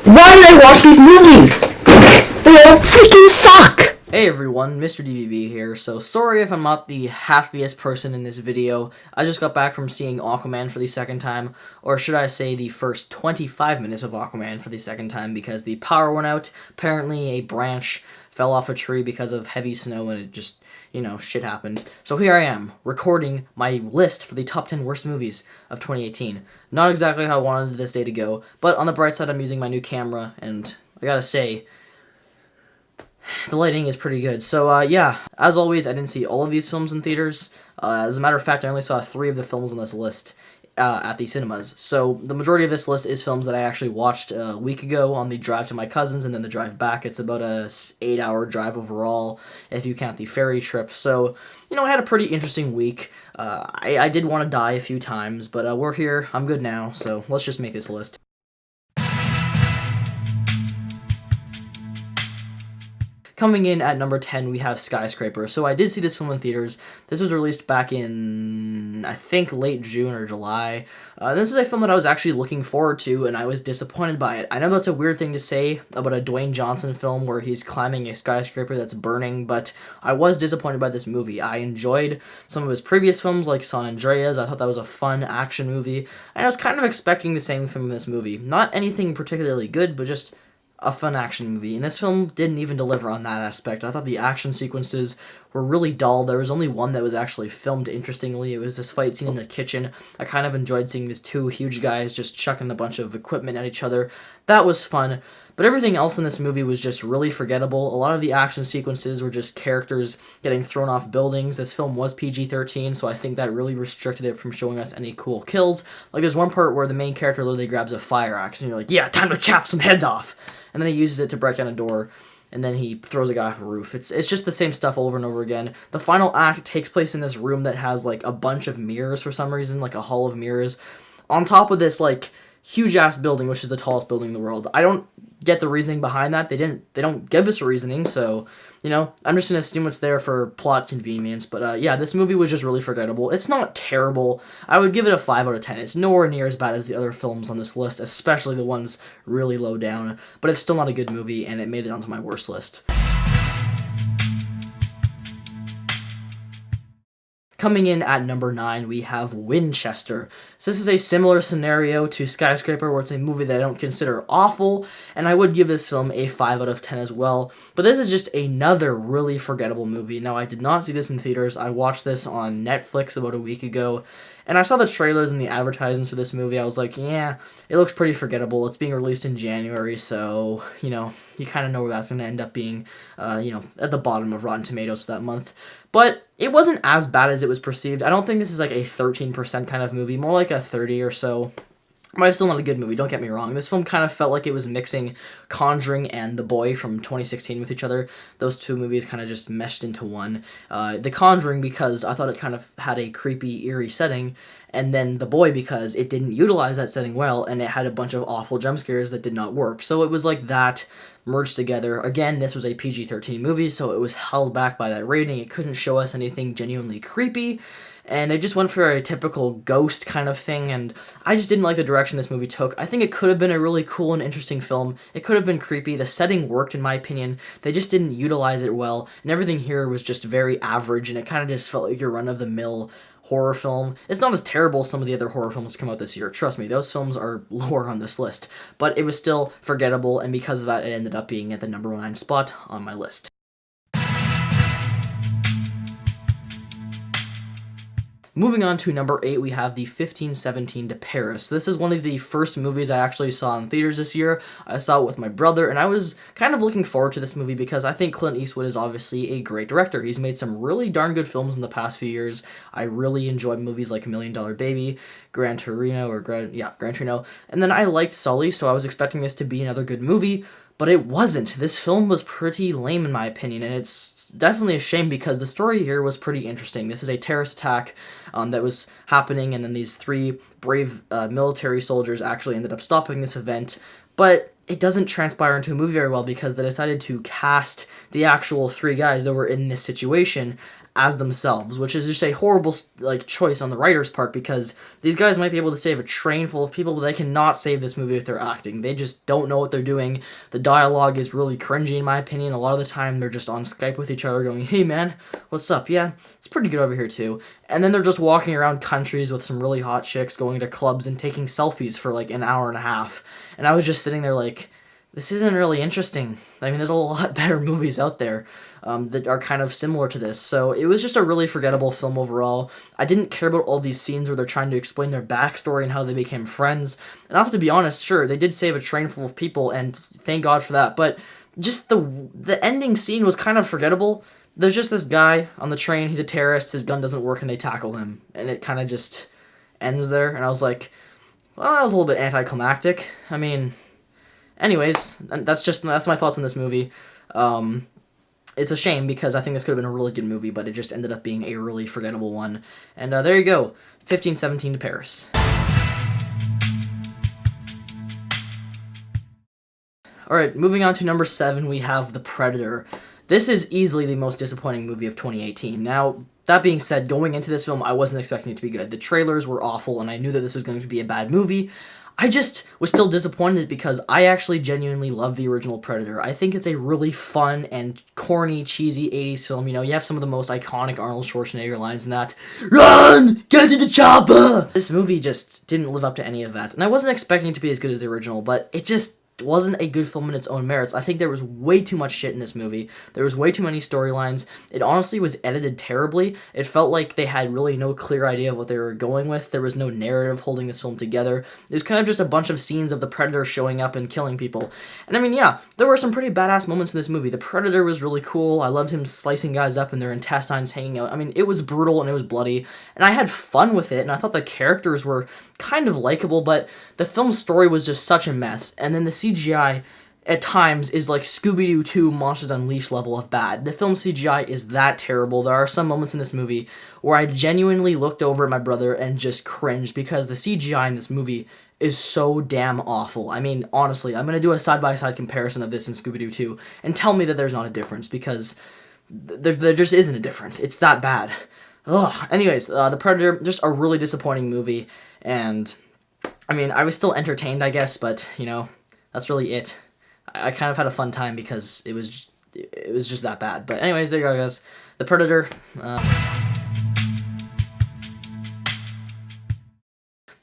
Why did I watch these movies? They all freaking suck! Hey everyone, Mr. DVB here. So sorry if I'm not the happiest person in this video. I just got back from seeing Aquaman for the second time, or should I say the first 25 minutes of Aquaman for the second time because the power went out. Apparently a branch fell off a tree because of heavy snow and it just, shit happened. So here I am, recording my list for the top 10 worst movies of 2018. Not exactly how I wanted this day to go, but on the bright side I'm using my new camera and I gotta say, the lighting is pretty good. So, yeah, as always, I didn't see all of these films in theaters. As a matter of fact, I only saw 3 of the films on this list at the cinemas. So, the majority of this list is films that I actually watched a week ago on the drive to my cousin's and then the drive back. It's about a 8-hour drive overall, if you count the ferry trip. So, I had a pretty interesting week. I did want to die a few times, but we're here. I'm good now, so let's just make this list. Coming in at number 10, we have Skyscraper. So I did see this film in theaters. This was released back in, I think, late June or July. This is a film that I was actually looking forward to, and I was disappointed by it. I know that's a weird thing to say about a Dwayne Johnson film where he's climbing a skyscraper that's burning, but I was disappointed by this movie. I enjoyed some of his previous films, like San Andreas. I thought that was a fun action movie, and I was kind of expecting the same from this movie. Not anything particularly good, but just a fun action movie, and this film didn't even deliver on that aspect. I thought the action sequences were really dull. There was only one that was actually filmed interestingly. It was this fight scene in the kitchen. I kind of enjoyed seeing these 2 huge guys just chucking a bunch of equipment at each other. That was fun, but everything else in this movie was just really forgettable. A lot of the action sequences were just characters getting thrown off buildings. This film was PG-13, so I think that really restricted it from showing us any cool kills. Like, there's one part where the main character literally grabs a fire axe, and you're like, yeah, time to chop some heads off! And then he uses it to break down a door, and then he throws a guy off a roof. It's just the same stuff over and over again. The final act takes place in this room that has, like, a bunch of mirrors for some reason, like a hall of mirrors, on top of this, like, huge-ass building, which is the tallest building in the world. I don't get the reasoning behind that. They don't give us a reasoning, so, I'm just gonna assume it's there for plot convenience. But, yeah, this movie was just really forgettable. It's not terrible. I would give it a 5 out of 10. It's nowhere near as bad as the other films on this list, especially the ones really low down. But it's still not a good movie, and it made it onto my worst list. Coming in at number 9, we have Winchester. So this is a similar scenario to Skyscraper, where it's a movie that I don't consider awful, and I would give this film a 5 out of 10 as well. But this is just another really forgettable movie. Now, I did not see this in theaters. I watched this on Netflix about a week ago, and I saw the trailers and the advertisements for this movie. I was like, yeah, it looks pretty forgettable. It's being released in January, so, you kind of know where that's going to end up being, at the bottom of Rotten Tomatoes for that month. But it wasn't as bad as it was perceived. I don't think this is like a 13% kind of movie, more like a 30 or so. But it's still not a good movie, don't get me wrong. This film kind of felt like it was mixing Conjuring and The Boy from 2016 with each other. Those 2 movies kind of just meshed into one. The Conjuring because I thought it kind of had a creepy, eerie setting, and then The Boy because it didn't utilize that setting well, and it had a bunch of awful jump scares that did not work. So it was like that merged together. Again, this was a PG-13 movie, so it was held back by that rating. It couldn't show us anything genuinely creepy, and they just went for a typical ghost kind of thing, and I just didn't like the direction this movie took. I think it could have been a really cool and interesting film. It could have been creepy. The setting worked, in my opinion. They just didn't utilize it well, and everything here was just very average, and it kind of just felt like your run-of-the-mill horror film. It's not as terrible as some of the other horror films come out this year. Trust me, those films are lower on this list. But it was still forgettable, and because of that, it ended up being at the number 9 spot on my list. Moving on to number 8, we have the 1517 to Paris. This is one of the first movies I actually saw in theaters this year. I saw it with my brother, and I was kind of looking forward to this movie because I think Clint Eastwood is obviously a great director. He's made some really darn good films in the past few years. I really enjoyed movies like $1 Million Baby, Gran Torino, and then I liked Sully, so I was expecting this to be another good movie. But it wasn't. This film was pretty lame in my opinion, and it's definitely a shame because the story here was pretty interesting. This is a terrorist attack that was happening, and then these 3 brave military soldiers actually ended up stopping this event. But it doesn't transpire into a movie very well because they decided to cast the actual 3 guys that were in this situation as themselves, which is just a horrible like choice on the writer's part, because these guys might be able to save a train full of people, but they cannot save this movie with their acting. They just don't know what they're doing. The dialogue is really cringy in my opinion. A lot of the time they're just on Skype with each other going, "Hey man, what's up? Yeah, it's pretty good over here too." And then they're just walking around countries with some really hot chicks, going to clubs and taking selfies for like an hour and a half. And I was just sitting there like, this isn't really interesting. I mean, there's a lot better movies out there that are kind of similar to this. So it was just a really forgettable film overall. I didn't care about all these scenes where they're trying to explain their backstory and how they became friends. And I have to be honest, sure, they did save a train full of people, and thank God for that. But just the ending scene was kind of forgettable. There's just this guy on the train. He's a terrorist. His gun doesn't work, and they tackle him. And it kind of just ends there. And I was like, well, that was a little bit anticlimactic. I mean, anyways, that's my thoughts on this movie. It's a shame because I think this could have been a really good movie, but it just ended up being a really forgettable one. And there you go, 1517 to Paris. Alright, moving on to number 7, we have The Predator. This is easily the most disappointing movie of 2018. Now, that being said, going into this film, I wasn't expecting it to be good. The trailers were awful, and I knew that this was going to be a bad movie. I just was still disappointed because I actually genuinely love the original Predator. I think it's a really fun and corny, cheesy 80s film. You know, you have some of the most iconic Arnold Schwarzenegger lines in that. "Run! Get to the chopper!" This movie just didn't live up to any of that. And I wasn't expecting it to be as good as the original, but it just wasn't a good film in its own merits. I think there was way too much shit in this movie. There was way too many storylines. It honestly was edited terribly. It felt like they had really no clear idea of what they were going with. There was no narrative holding this film together. It was kind of just a bunch of scenes of the Predator showing up and killing people. And I mean, yeah, there were some pretty badass moments in this movie. The Predator was really cool. I loved him slicing guys up and their intestines hanging out. I mean, it was brutal and it was bloody. And I had fun with it, and I thought the characters were kind of likable, but the film's story was just such a mess. And then the CGI at times is like Scooby-Doo 2 Monsters Unleashed level of bad. The film CGI is that terrible. There are some moments in this movie where I genuinely looked over at my brother and just cringed because the CGI in this movie is so damn awful. I mean, honestly, I'm going to do a side-by-side comparison of this and Scooby-Doo 2 and tell me that there's not a difference, because there just isn't a difference. It's that bad. Ugh. Anyways, The Predator, just a really disappointing movie, and I mean, I was still entertained, I guess, but, you know, that's really it. I kind of had a fun time because it was just that bad. But anyways, there you go, guys. The Predator.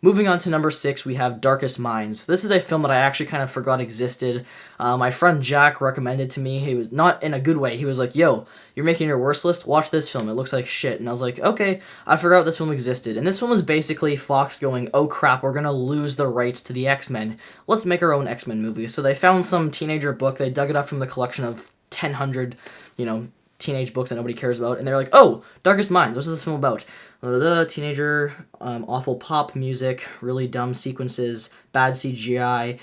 Moving on to number 6, we have Darkest Minds. This is a film that I actually kind of forgot existed. My friend Jack recommended to me. He was not in a good way. He was like, "Yo, you're making your worst list? Watch this film. It looks like shit." And I was like, okay, I forgot this film existed. And this film is basically Fox going, "Oh crap, we're gonna lose the rights to the X-Men. Let's make our own X-Men movie." So they found some teenager book. They dug it up from the collection of 1,000, teenage books that nobody cares about, and they're like, "Oh, Darkest Minds, what's this film about?" Teenager, awful pop music, really dumb sequences, bad CGI,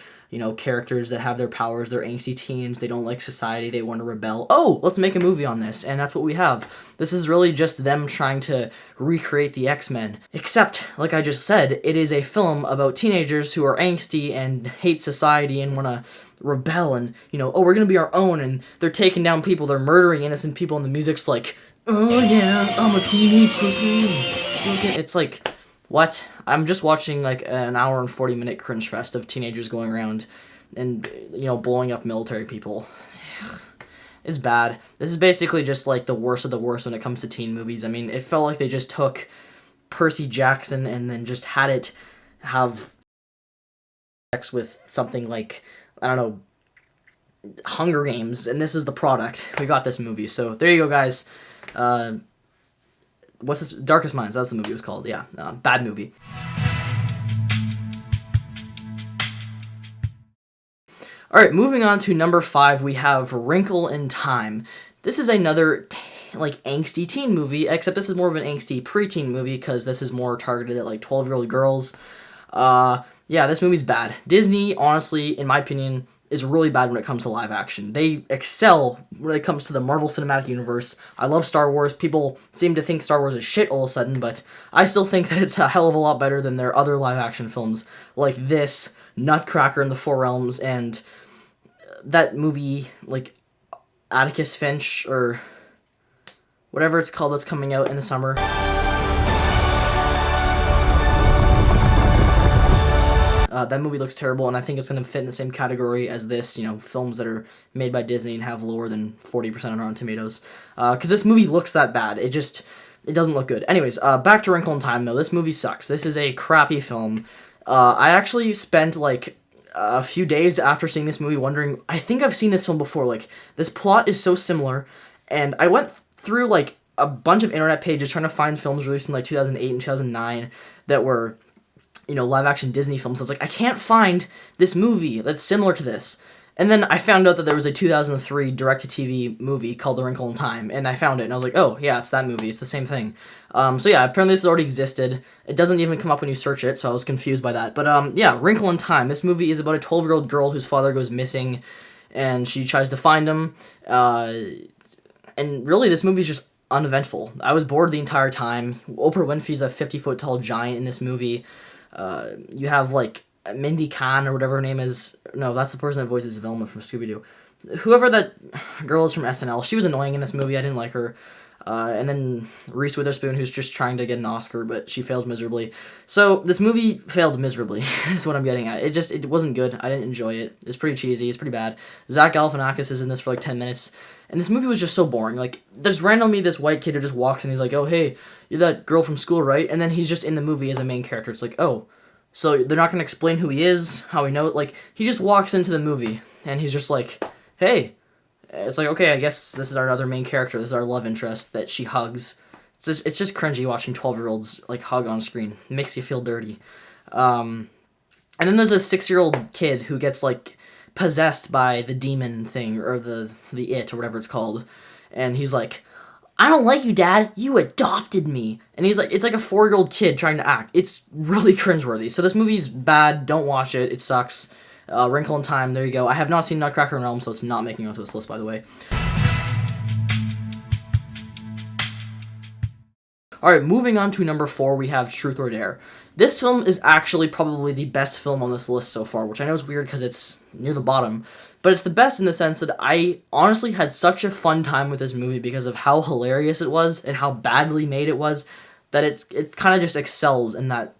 characters that have their powers, they're angsty teens, they don't like society, they want to rebel. Oh, let's make a movie on this, and that's what we have. This is really just them trying to recreate the X-Men. Except, like I just said, it is a film about teenagers who are angsty and hate society and want to rebel and, oh, we're gonna be our own, and they're taking down people, they're murdering innocent people, and the music's like, "Oh yeah, I'm a teeny pussy." It's like, what? I'm just watching like an hour and 40-minute cringe fest of teenagers going around and, blowing up military people. It's bad. This is basically just like the worst of the worst when it comes to teen movies. I mean, it felt like they just took Percy Jackson and then just had it have sex with something like, I don't know, Hunger Games, and this is the product. We got this movie. So there you go, guys. What's this? Darkest Minds. That's the movie it was called. Yeah, bad movie. All right, moving on to number 5, we have Wrinkle in Time. This is another angsty teen movie, except this is more of an angsty preteen movie because this is more targeted at 12-year-old girls. Yeah, this movie's bad. Disney, honestly, in my opinion, is really bad when it comes to live action. They excel when it comes to the Marvel Cinematic Universe. I love Star Wars. People seem to think Star Wars is shit all of a sudden, but I still think that it's a hell of a lot better than their other live action films like this, Nutcracker in the Four Realms, and that movie, Atticus Finch, or whatever it's called that's coming out in the summer. That movie looks terrible, and I think it's going to fit in the same category as this, films that are made by Disney and have lower than 40% on Rotten Tomatoes. Because this movie looks that bad. It doesn't look good. Anyways, back to Wrinkle in Time, though. This movie sucks. This is a crappy film. I actually spent, a few days after seeing this movie wondering, I think I've seen this film before. This plot is so similar, and I went through, a bunch of internet pages trying to find films released in, 2008 and 2009 that were live-action Disney films. I was like, I can't find this movie that's similar to this. And then I found out that there was a 2003 direct-to-TV movie called The Wrinkle in Time, and I found it, and I was like, oh, yeah, it's that movie. It's the same thing. So yeah, apparently this already existed. It doesn't even come up when you search it, so I was confused by that. But yeah, Wrinkle in Time. This movie is about a 12-year-old girl whose father goes missing, and she tries to find him. And really, this movie is just uneventful. I was bored the entire time. Oprah Winfrey's a 50-foot-tall giant in this movie. You have, Mindy Khan or whatever her name is. No, that's the person that voices Velma from Scooby-Doo. Whoever that girl is from SNL, she was annoying in this movie. I didn't like her. And then Reese Witherspoon, who's just trying to get an Oscar, but she fails miserably. So this movie failed miserably, is what I'm getting at. It wasn't good. I didn't enjoy it. It's pretty cheesy. It's pretty bad. Zach Galifianakis is in this for 10 minutes. And this movie was just so boring. There's randomly this white kid who just walks in, he's like, oh, hey, you're that girl from school, right? And then he's just in the movie as a main character. It's like, oh, so they're not going to explain who he is, how we know it. He just walks into the movie, and he's just like, hey. It's like, okay, I guess this is our other main character. This is our love interest that she hugs. It's just cringy watching 12-year-olds, hug on screen. It makes you feel dirty. And then there's a 6-year-old kid who gets, possessed by the demon thing, or the it, or whatever it's called. And he's like, I don't like you, Dad. You adopted me. And he's like, it's like a 4-year-old kid trying to act. It's really cringeworthy. So this movie's bad. Don't watch it. It sucks. Wrinkle in Time, there you go. I have not seen Nutcracker in Realm, so it's not making it onto this list, by the way. Alright, moving on to number 4, we have Truth or Dare. This film is actually probably the best film on this list so far, which I know is weird because it's near the bottom, but it's the best in the sense that I honestly had such a fun time with this movie because of how hilarious it was and how badly made it was, that it kind of just excels in that,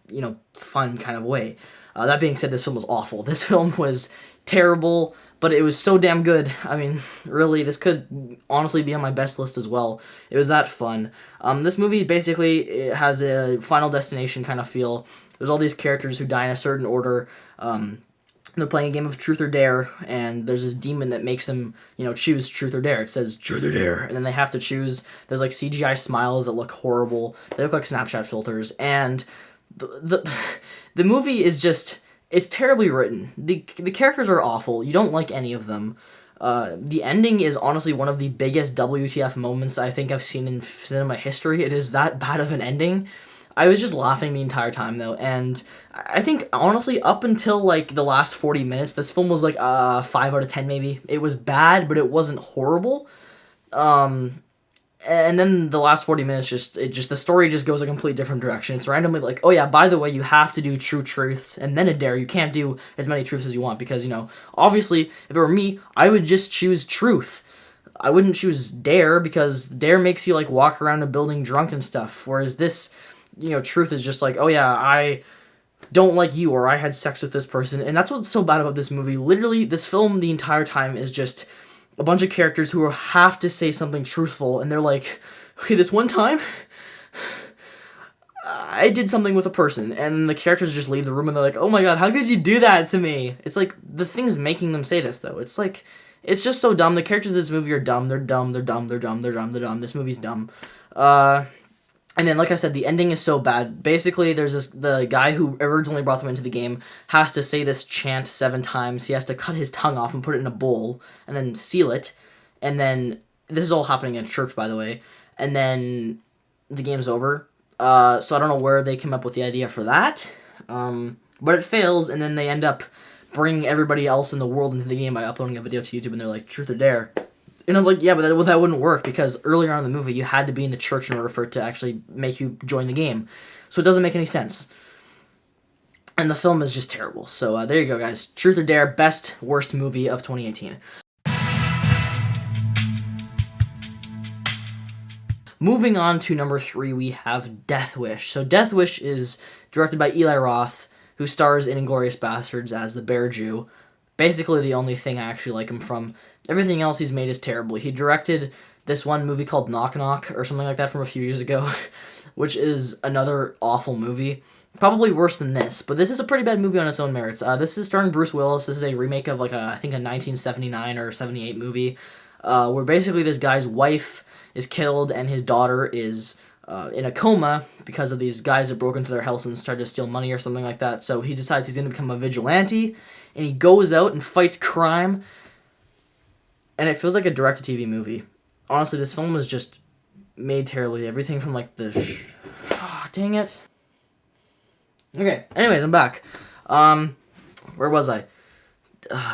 fun kind of way. That being said, this film was awful. This film was terrible, but it was so damn good. I mean, really, this could honestly be on my best list as well. It was that fun. This movie basically it has a Final Destination kind of feel. There's all these characters who die in a certain order. They're playing a game of Truth or Dare, and there's this demon that makes them, choose Truth or Dare. It says Truth or Dare, and then they have to choose. There's CGI smiles that look horrible. They look like Snapchat filters, and the movie is just, it's terribly written. The characters are awful. You don't like any of them. The ending is honestly one of the biggest WTF moments I think I've seen in cinema history. It is that bad of an ending. I was just laughing the entire time, though, and I think, honestly, up until, the last 40 minutes, this film was, 5 out of 10, maybe. It was bad, but it wasn't horrible. And then the last 40 minutes, the story just goes a complete different direction. It's randomly oh yeah, by the way, you have to do true truths and then a dare. You can't do as many truths as you want because, obviously, if it were me, I would just choose truth. I wouldn't choose dare because dare makes you, walk around a building drunk and stuff. Whereas this, truth is just oh yeah, I don't like you or I had sex with this person. And that's what's so bad about this movie. Literally, this film the entire time is just a bunch of characters who have to say something truthful, and they're like, okay, this one time, I did something with a person, and the characters just leave the room, and they're like, oh my god, how could you do that to me? It's the thing's making them say this, though. It's just so dumb. The characters of this movie are dumb. They're dumb, they're dumb, they're dumb, they're dumb, they're dumb. This movie's dumb. And then, like I said, the ending is so bad. Basically, there's the guy who originally brought them into the game has to say this chant 7 times. He has to cut his tongue off and put it in a bowl and then seal it. And then, this is all happening in church, by the way. And then the game's over. So I don't know where they came up with the idea for that. But it fails, and then they end up bringing everybody else in the world into the game by uploading a video to YouTube, and they're like, Truth or Dare. And I was like, yeah, but that wouldn't work, because earlier on in the movie, you had to be in the church in order for it to actually make you join the game. So it doesn't make any sense. And the film is just terrible. So there you go, guys. Truth or Dare, best, worst movie of 2018. Moving on to number 3, we have Death Wish. So Death Wish is directed by Eli Roth, who stars in Inglourious Basterds as the Bear Jew. Basically the only thing I actually like him from. Everything else he's made is terrible. He directed this one movie called Knock Knock or something like that from a few years ago, which is another awful movie. Probably worse than this, but this is a pretty bad movie on its own merits. This is starring Bruce Willis. This is a remake of I think a 1979 or 78 movie, where basically this guy's wife is killed and his daughter is in a coma because of these guys that broke into their house and started to steal money or something like that. So he decides he's going to become a vigilante, and he goes out and fights crime, and it feels like a direct-to-TV movie. Honestly, this film was just made terribly. Everything from dang it. Okay, anyways, I'm back. Where was I?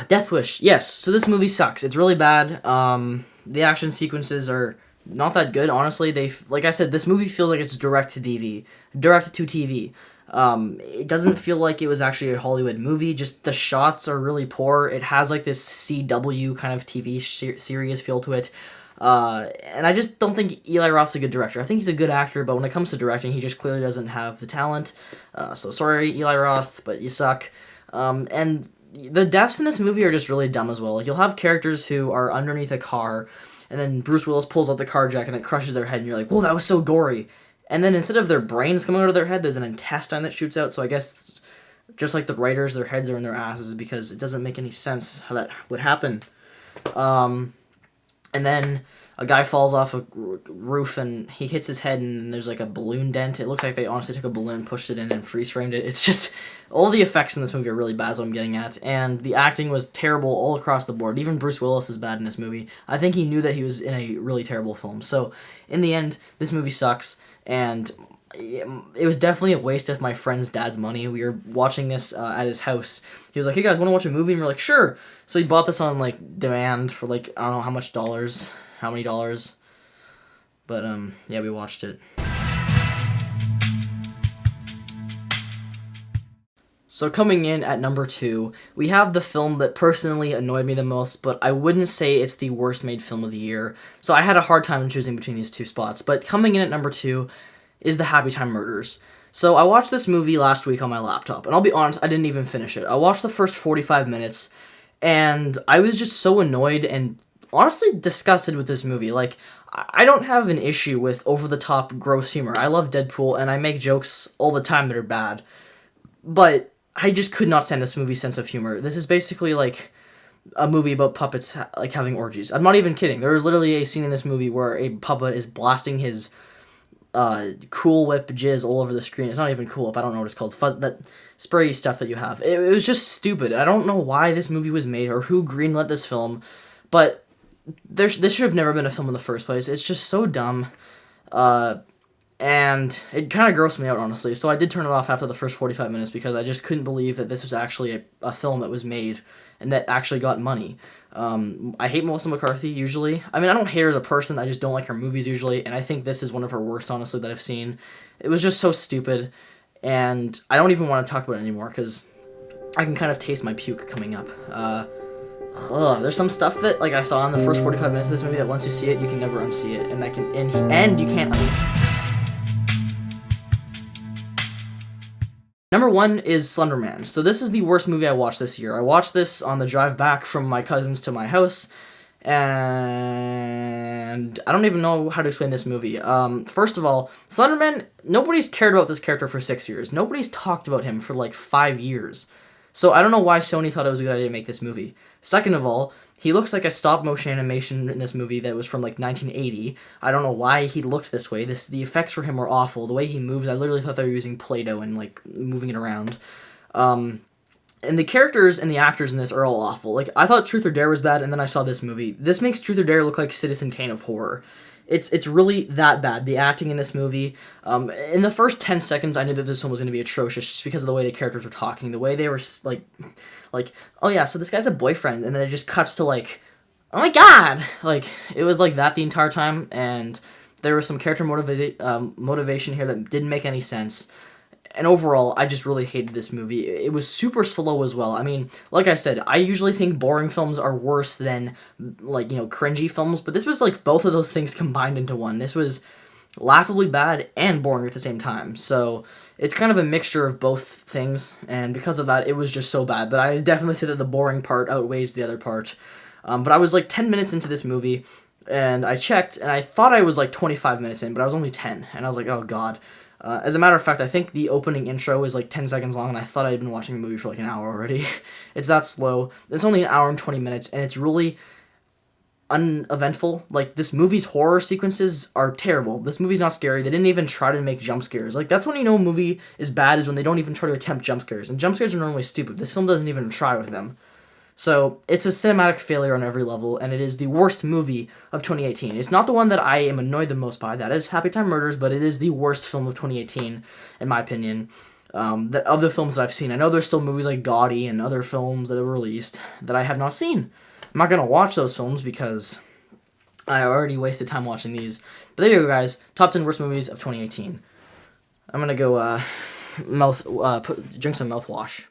Death Wish. Yes, so this movie sucks. It's really bad. The action sequences are not that good, honestly. Like I said, this movie feels like it's direct-to-TV. It doesn't feel like it was actually a Hollywood movie. Just the shots are really poor. It has like this CW kind of TV series feel to it. And I just don't think Eli Roth's a good director. I think he's a good actor, but when it comes to directing, he just clearly doesn't have the talent. So sorry, Eli Roth, but you suck. And the deaths in this movie are just really dumb as well. Like, you'll have characters who are underneath a car, and then Bruce Willis pulls out the car jack and it crushes their head, and you're like, whoa, that was so gory. And then instead of their brains coming out of their head, there's an intestine that shoots out, so I guess just like the writers, their heads are in their asses because it doesn't make any sense how that would happen. And then a guy falls off a roof and he hits his head and there's like a balloon dent. It looks like they honestly took a balloon, pushed it in, and freeze framed it. It's just, all the effects in this movie are really bad is what I'm getting at. And the acting was terrible all across the board. Even Bruce Willis is bad in this movie. I think he knew that he was in a really terrible film. So in the end, this movie sucks. And it was definitely a waste of my friend's dad's money. We were watching this at his house. He was like, hey guys, want to watch a movie? And we're like, sure. So he bought this on demand for I don't know how many dollars. But yeah, we watched it. So coming in at number 2, we have the film that personally annoyed me the most, but I wouldn't say it's the worst made film of the year. So I had a hard time choosing between these two spots. But coming in at number 2 is the Happy Time Murders. So I watched this movie last week on my laptop, and I'll be honest, I didn't even finish it. I watched the first 45 minutes, and I was just so annoyed and honestly disgusted with this movie. I don't have an issue with over-the-top gross humor. I love Deadpool, and I make jokes all the time that are bad. But I just could not stand this movie's sense of humor. This is basically a movie about puppets having orgies. I'm not even kidding. There is literally a scene in this movie where a puppet is blasting his Cool Whip jizz all over the screen. It's not even Cool Whip. I don't know what it's called. That spray stuff that you have. It was just stupid. I don't know why this movie was made or who greenlit this film, but this should have never been a film in the first place. It's just so dumb. And it kind of grossed me out, honestly. So I did turn it off after the first 45 minutes because I just couldn't believe that this was actually a film that was made and that actually got money. I hate Melissa McCarthy, usually. I mean, I don't hate her as a person. I just don't like her movies, usually. And I think this is one of her worst, honestly, that I've seen. It was just so stupid. And I don't even want to talk about it anymore because I can kind of taste my puke coming up. There's some stuff that I saw in the first 45 minutes of this movie that once you see it, you can never unsee it. And you can't Number 1 is Slender Man. So this is the worst movie I watched this year. I watched this on the drive back from my cousins to my house, and I don't even know how to explain this movie. First of all, Slender Man, nobody's cared about this character for 6 years. Nobody's talked about him for 5 years. So I don't know why Sony thought it was a good idea to make this movie. Second of all, he looks like a stop-motion animation in this movie that was from 1980. I don't know why he looked this way. The effects for him were awful. The way he moves, I literally thought they were using Play-Doh and moving it around. And the characters and the actors in this are all awful. I thought Truth or Dare was bad, and then I saw this movie. This makes Truth or Dare look like Citizen Kane of horror. It's really that bad. The acting in this movie, in the first 10 seconds, I knew that this one was going to be atrocious just because of the way the characters were talking, the way they were oh yeah, so this guy's a boyfriend, and then it just cuts to oh my god, it was that the entire time, and there was some character motivation here that didn't make any sense. And overall, I just really hated this movie. It was super slow as well. I mean, like I said, I usually think boring films are worse than, cringy films, but this was, both of those things combined into one. This was laughably bad and boring at the same time. So it's kind of a mixture of both things, and because of that, it was just so bad. But I definitely say that the boring part outweighs the other part. But I was like 10 minutes into this movie, and I checked, and I thought I was like 25 minutes in, but I was only 10, and I was like, oh god. As a matter of fact, I think the opening intro is like 10 seconds long, and I thought I had been watching the movie for like an hour already. It's that slow. It's only an hour and 20 minutes, and it's really uneventful. Like, this movie's horror sequences are terrible. This movie's not scary. They didn't even try to make jump scares. Like, that's when you know a movie is bad, is when they don't even try to attempt jump scares. And jump scares are normally stupid. This film doesn't even try with them. So, it's a cinematic failure on every level, and it is the worst movie of 2018. It's not the one that I am annoyed the most by. That is Happy Time Murders, but it is the worst film of 2018, in my opinion. That of the films that I've seen. I know there's still movies like Gaudy and other films that have released that I have not seen. I'm not going to watch those films because I already wasted time watching these. But there you go, guys. Top 10 worst movies of 2018. I'm going to go drink some mouthwash.